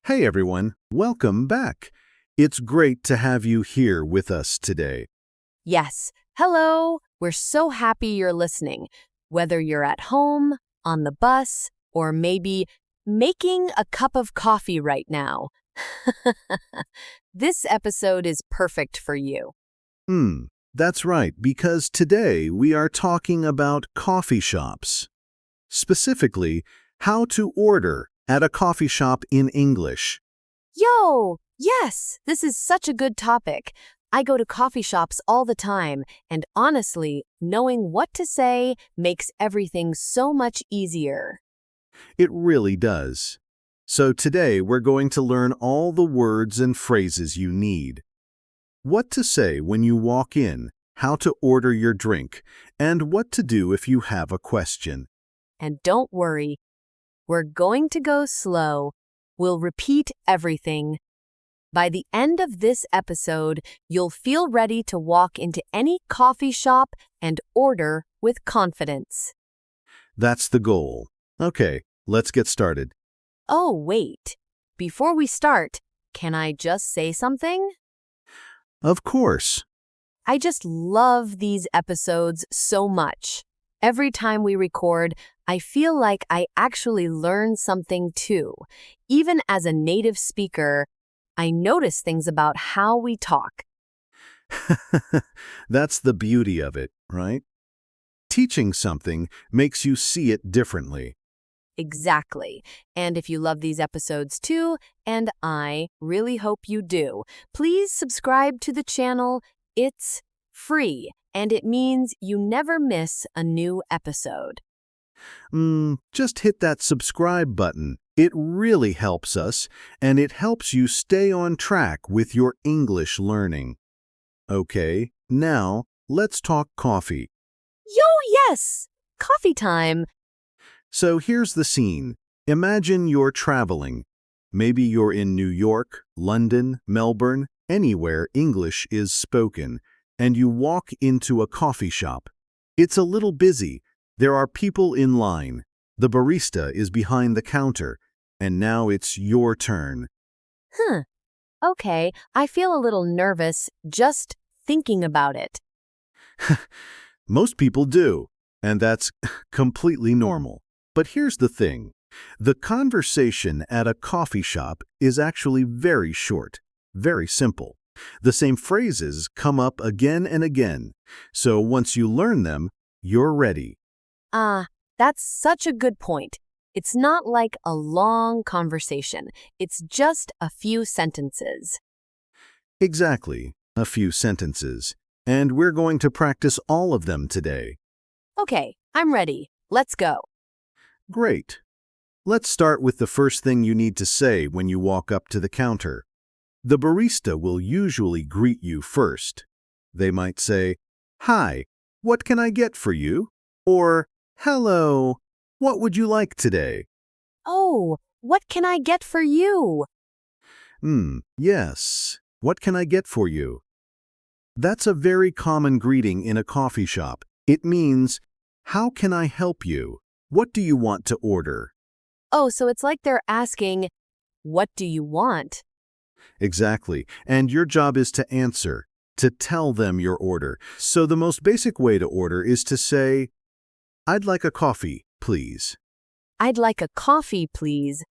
Hey everyone, welcome back. It's great to have you here with us today. Yes. Hello. We're so happy you're listening. Whether you're at home, on the bus, or maybe making a cup of coffee right now. This episode is perfect for you. Hmm, that's right, because today we are talking about coffee shops. Specifically, how to order at a coffee shop in English. Yo, yes, this is such a good topic. I go to coffee shops all the time, and honestly, knowing what to say makes everything so much easier. It really does. So today we're going to learn all the words and phrases you need. What to say when you walk in, how to order your drink, and what to do if you have a question. And don't worry, we're going to go slow. We'll repeat everything. By the end of this episode, you'll feel ready to walk into any coffee shop and order with confidence. That's the goal. Okay, let's get started. Oh, wait. Before we start, can I just say something? Of course. I just love these episodes so much. Every time we record, I feel like I actually learn something too. Even as a native speaker, I notice things about how we talk. That's the beauty of it, right? Teaching something makes you see it differently. Exactly. And if you love these episodes too, and I really hope you do, please subscribe to the channel. It's free, and it means you never miss a new episode. Just hit that subscribe button. It really helps us, and it helps you stay on track with your English learning. Okay, now let's talk coffee. Yo, yes! Coffee time! So here's the scene. Imagine you're traveling. Maybe you're in New York, London, Melbourne, anywhere English is spoken, and you walk into a coffee shop. It's a little busy. There are people in line. The barista is behind the counter, and now it's your turn. Huh. Okay, I feel a little nervous just thinking about it. Most people do, and that's completely normal. But here's the thing. The conversation at a coffee shop is actually very short, very simple. The same phrases come up again and again. So once you learn them, you're ready. Ah, that's such a good point. It's not like a long conversation. It's just a few sentences. Exactly, a few sentences. And we're going to practice all of them today. Okay, I'm ready. Let's go. Great. Let's start with the first thing you need to say when you walk up to the counter. The barista will usually greet you first. They might say, "Hi, what can I get for you?" Or, "Hello, what would you like today?" Oh, what can I get for you? Yes. What can I get for you? That's a very common greeting in a coffee shop. It means, "How can I help you? What do you want to order?" Oh, so it's like they're asking, what do you want? Exactly. And your job is to answer, to tell them your order. So the most basic way to order is to say, "I'd like a coffee, please." I'd like a coffee, please.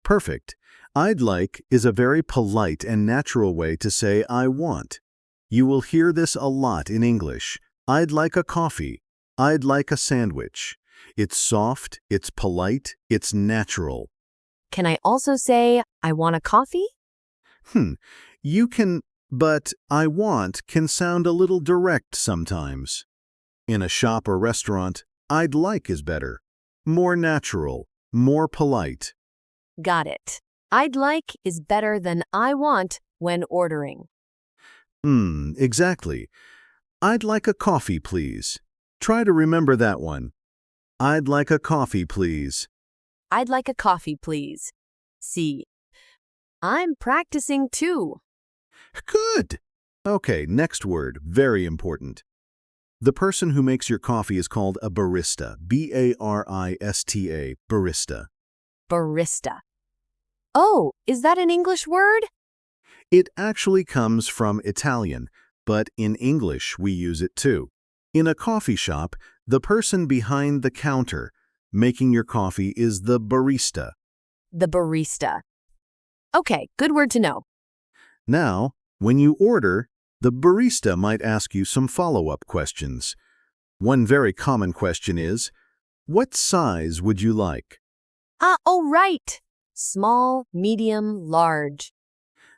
Perfect. "I'd like" is a very polite and natural way to say "I want." You will hear this a lot in English. "I'd like a coffee." "I'd like a sandwich." It's soft, it's polite, it's natural. Can I also say, I want a coffee? Hmm, you can, but "I want" can sound a little direct sometimes. In a shop or restaurant, "I'd like" is better. More natural, more polite. Got it. I'd like is better than I want when ordering. Exactly. "I'd like a coffee, please." Try to remember that one. "I'd like a coffee, please." I'd like a coffee, please. See, I'm practicing too. Good. Okay, next word, very important. The person who makes your coffee is called a barista, B-A-R-I-S-T-A, barista. Barista. Oh, is that an English word? It actually comes from Italian, but in English we use it too. In a coffee shop, the person behind the counter making your coffee is the barista. The barista. Okay, good word to know. Now, when you order, the barista might ask you some follow-up questions. One very common question is, what size would you like? Oh, right. Small, medium, large.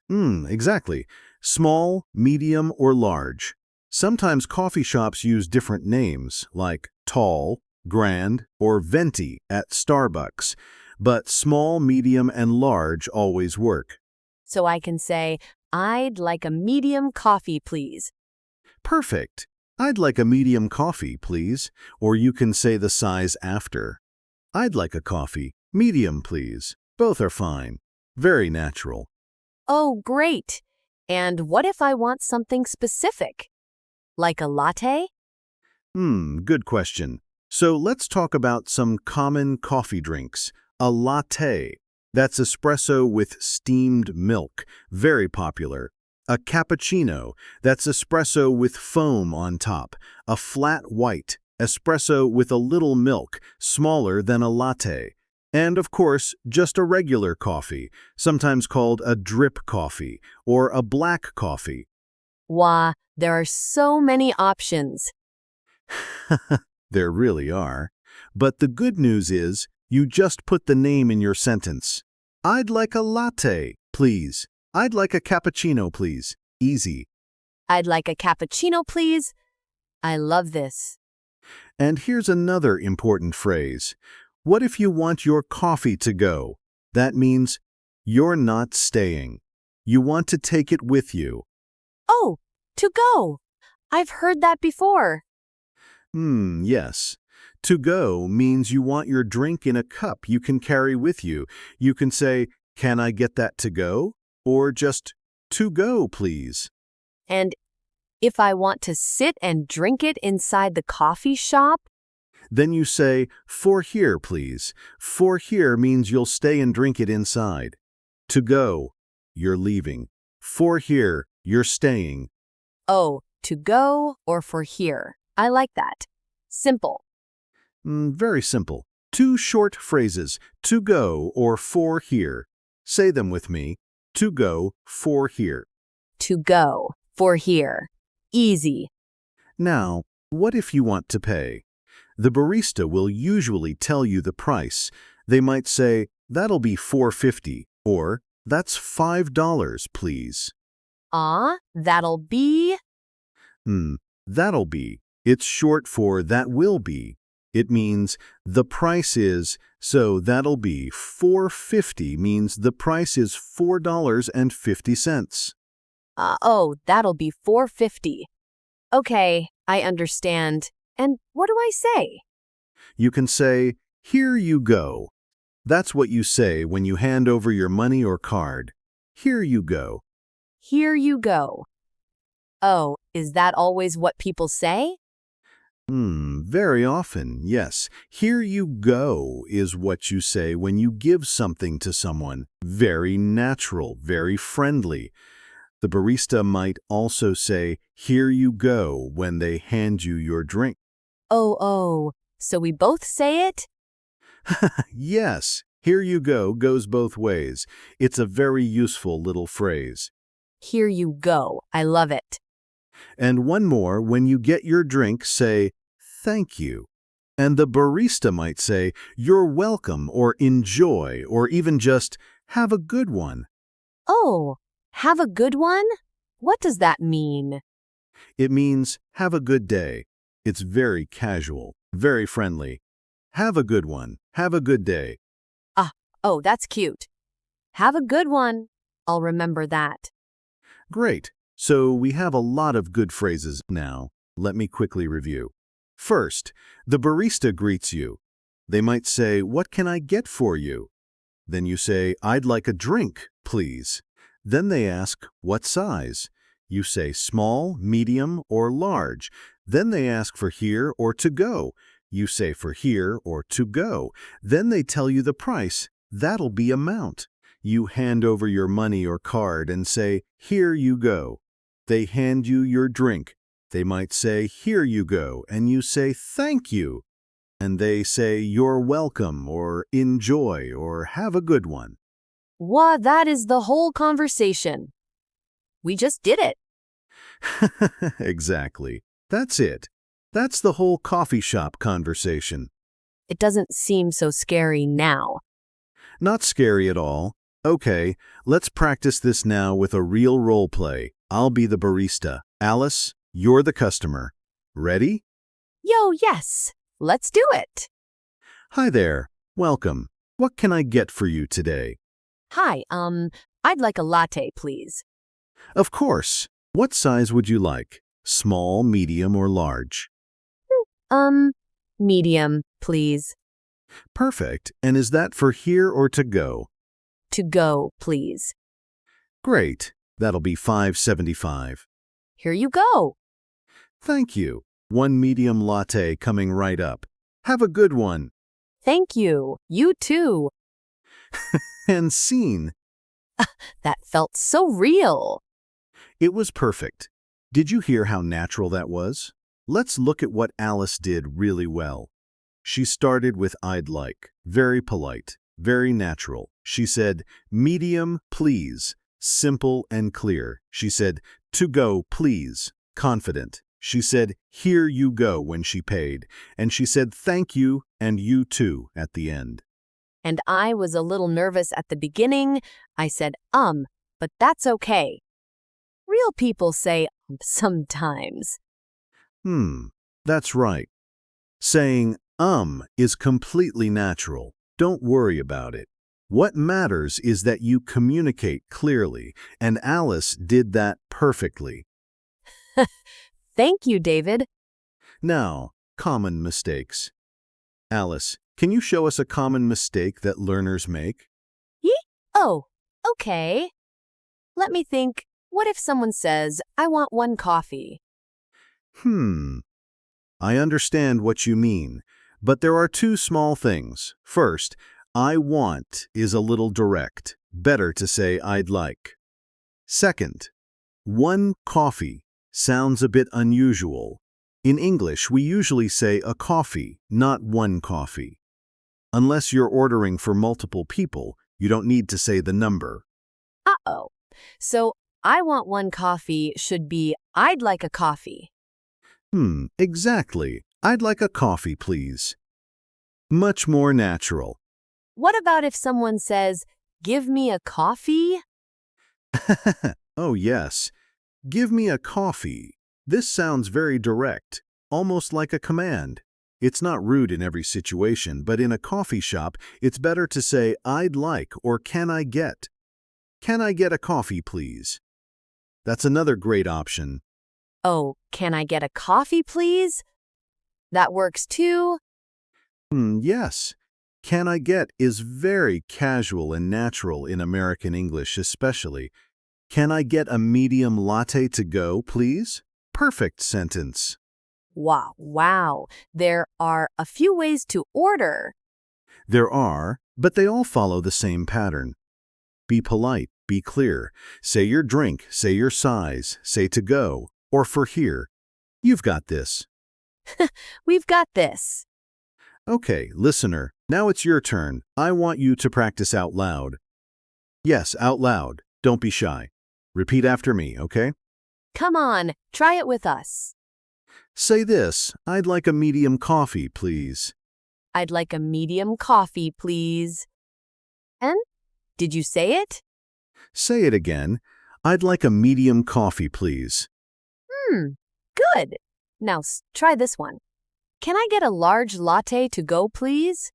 Exactly. Small, medium, or large. Sometimes coffee shops use different names, like tall, grand, or venti at Starbucks, but small, medium, and large always work. So I can say, I'd like a medium coffee, please. Perfect. I'd like a medium coffee, please. Or you can say the size after. I'd like a coffee, medium, please. Both are fine. Very natural. Oh, great. And what if I want something specific? Like a latte? Good question. So let's talk about some common coffee drinks. A latte. That's espresso with steamed milk. Very popular. A cappuccino. That's espresso with foam on top. A flat white. Espresso with a little milk, smaller than a latte. And of course, just a regular coffee, sometimes called a drip coffee or a black coffee. Wow, there are so many options. There really are. But the good news is, you just put the name in your sentence. I'd like a latte, please. I'd like a cappuccino, please. Easy. I'd like a cappuccino, please. I love this. And here's another important phrase. What if you want your coffee to go? That means you're not staying. You want to take it with you. Oh, to go. I've heard that before. Yes. To go means you want your drink in a cup you can carry with you. You can say, "Can I get that to go?" Or just, "To go, please." And if I want to sit and drink it inside the coffee shop, Then you say, "For here, please." For here means you'll stay and drink it inside. To go, you're leaving. For here, you're staying. oh, to go or for here. I like that. Simple. Very simple. Two short phrases, to go or for here. Say them with me. To go, for here. To go, for here. Easy. Now, what if you want to pay? The barista will usually tell you the price. They might say, "That'll be $4.50, or "That's $5, please." That'll be. That'll be. It's short for that will be. It means the price is, so that'll be $4.50 means the price is $4.50. That'll be $4.50. Okay, I understand. And what do I say? You can say, "Here you go." That's what you say when you hand over your money or card. Here you go. Here you go. Oh, is that always what people say? Very often, yes. Here you go is what you say when you give something to someone. Very natural, very friendly. The barista might also say, "Here you go," when they hand you your drink. Oh, so we both say it? Yes, "Here you go" goes both ways. It's a very useful little phrase. Here you go. I love it. And one more, when you get your drink, say, "Thank you." And the barista might say, "You're welcome," or "Enjoy," or even just, "Have a good one." Oh, have a good one? What does that mean? It means, "Have a good day." It's very casual, very friendly. Have a good one. Have a good day. Oh, that's cute. Have a good one. I'll remember that. Great. So we have a lot of good phrases now. Let me quickly review. First, the barista greets you. They might say, "What can I get for you?" Then you say, "I'd like a drink, please." Then they ask, "What size?" You say small, medium, or large. Then they ask for here or to go. You say for here or to go. Then they tell you the price. That'll be amount. You hand over your money or card and say, "Here you go." They hand you your drink. They might say, "Here you go," and you say, "Thank you." And they say, "You're welcome," or "Enjoy," or "Have a good one." Wow, that is the whole conversation. We just did it. Exactly. That's it. That's the whole coffee shop conversation. It doesn't seem so scary now. Not scary at all. Okay, let's practice this now with a real role play. I'll be the barista. Alice, you're the customer. Ready? Yo, yes. Let's do it. Hi there. Welcome. What can I get for you today? Hi, I'd like a latte, please. Of course. What size would you like? Small, medium, or large? Medium, please. Perfect. And is that for here or to go? To go, please. Great. That'll be $5.75. Here you go. Thank you. One medium latte coming right up. Have a good one. Thank you. You too. And scene. That felt so real. It was perfect. Did you hear how natural that was? Let's look at what Alice did really well. She started with "I'd like." Very polite, very natural. She said, "Medium, please." Simple and clear. She said, "To go, please." Confident. She said, "Here you go," when she paid. And she said, "Thank you," and "You too," at the end. And I was a little nervous at the beginning. I said, but that's okay. Real people say sometimes. That's right. Saying is completely natural. Don't worry about it. What matters is that you communicate clearly, and Alice did that perfectly. Thank you, David. Now, common mistakes. Alice, can you show us a common mistake that learners make? Oh, okay. Let me think. What if someone says, "I want one coffee"? I understand what you mean, but there are two small things. First, "I want" is a little direct. Better to say "I'd like." Second, "one coffee" sounds a bit unusual. In English, we usually say a coffee, not one coffee. Unless you're ordering for multiple people, you don't need to say the number. Uh-oh. So, "I want one coffee" should be "I'd like a coffee." Exactly. "I'd like a coffee, please." Much more natural. What about if someone says, "Give me a coffee"? Oh, yes. "Give me a coffee." This sounds very direct, almost like a command. It's not rude in every situation, but in a coffee shop, it's better to say "I'd like" or "Can I get?" "Can I get a coffee, please?" That's another great option. Oh, "Can I get a coffee, please"? That works too. Yes. "Can I get" is very casual and natural in American English especially. "Can I get a medium latte to go, please?" Perfect sentence. Wow. There are a few ways to order. There are, but they all follow the same pattern. Be polite, be clear. Say your drink, say your size, say "to go," or "for here." You've got this. We've got this. Okay, listener, now it's your turn. I want you to practice out loud. Yes, out loud. Don't be shy. Repeat after me, okay? Come on, try it with us. Say this: "I'd like a medium coffee, please." I'd like a medium coffee, please. And? Did you say it? Say it again. "I'd like a medium coffee, please." Good. Now try this one. Can I get a large latte to go, please?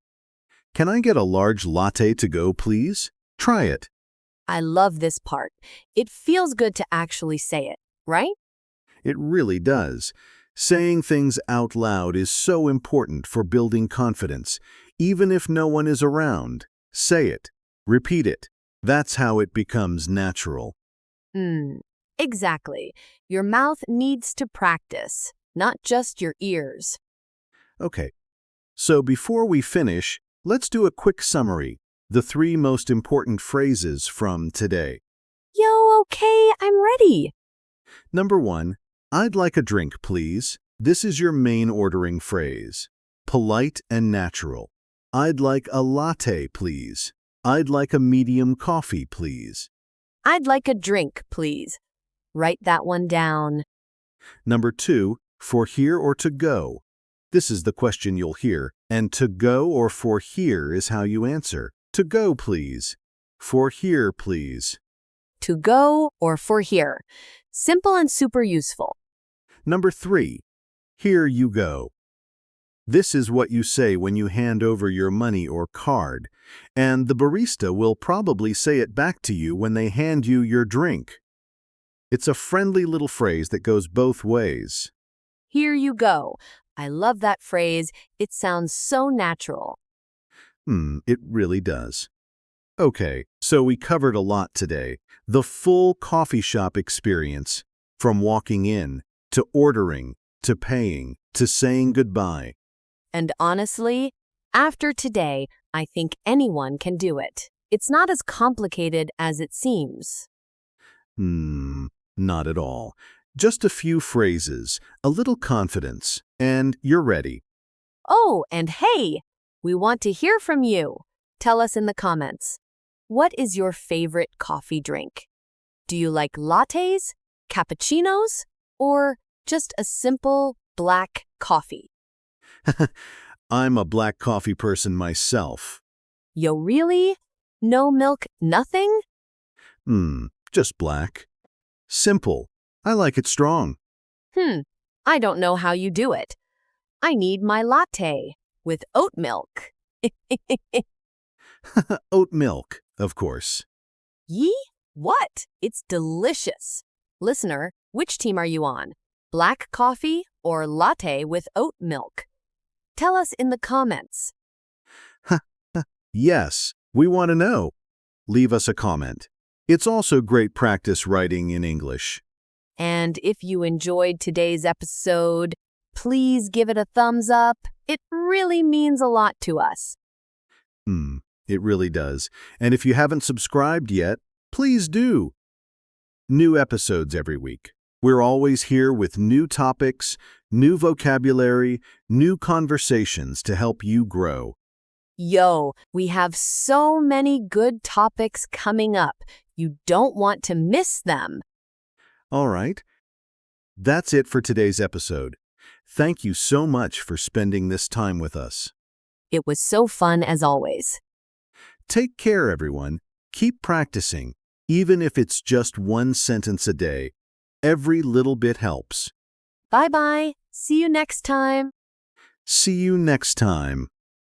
Can I get a large latte to go, please? Try it. I love this part. It feels good to actually say it, right? It really does. Saying things out loud is so important for building confidence, even if no one is around. Say it. Repeat it. That's how it becomes natural. Exactly. Your mouth needs to practice, not just your ears. Okay, so before we finish, let's do a quick summary. the 3 most important phrases from today. Yo, okay, I'm ready. Number 1, I'd like a drink, please. This is your main ordering phrase. Polite and natural. I'd like a latte, please. I'd like a medium coffee, please. I'd like a drink, please. Write that one down. Number 2, for here or to go. This is the question you'll hear, and to go or for here is how you answer. To go, please. For here, please. To go or for here. Simple and super useful. Number 3, here you go. This is what you say when you hand over your money or card, and the barista will probably say it back to you when they hand you your drink. It's a friendly little phrase that goes both ways. Here you go. I love that phrase. It sounds so natural. It really does. Okay, so we covered a lot today. The full coffee shop experience, from walking in, to ordering, to paying, to saying goodbye. And honestly, after today, I think anyone can do it. It's not as complicated as it seems. Not at all. Just a few phrases, a little confidence, and you're ready. Oh, and hey, we want to hear from you. Tell us in the comments. What is your favorite coffee drink? Do you like lattes, cappuccinos, or just a simple black coffee? I'm a black coffee person myself. Yo, really? No milk, nothing? Just black. Simple. I like it strong. I don't know how you do it. I need my latte with oat milk. Oat milk, of course. Yee? What? It's delicious. Listener, which team are you on? Black coffee or latte with oat milk? Tell us in the comments. Yes, we want to know. Leave us a comment. It's also great practice writing in English. And if you enjoyed today's episode, please give it a thumbs up. It really means a lot to us. It really does. And if you haven't subscribed yet, please do. New episodes every week. We're always here with new topics, new vocabulary, new conversations to help you grow. Yo, we have so many good topics coming up. You don't want to miss them. All right. That's it for today's episode. Thank you so much for spending this time with us. It was so fun as always. Take care, everyone. Keep practicing, even if it's just one sentence a day. Every little bit helps. Bye-bye. See you next time. See you next time.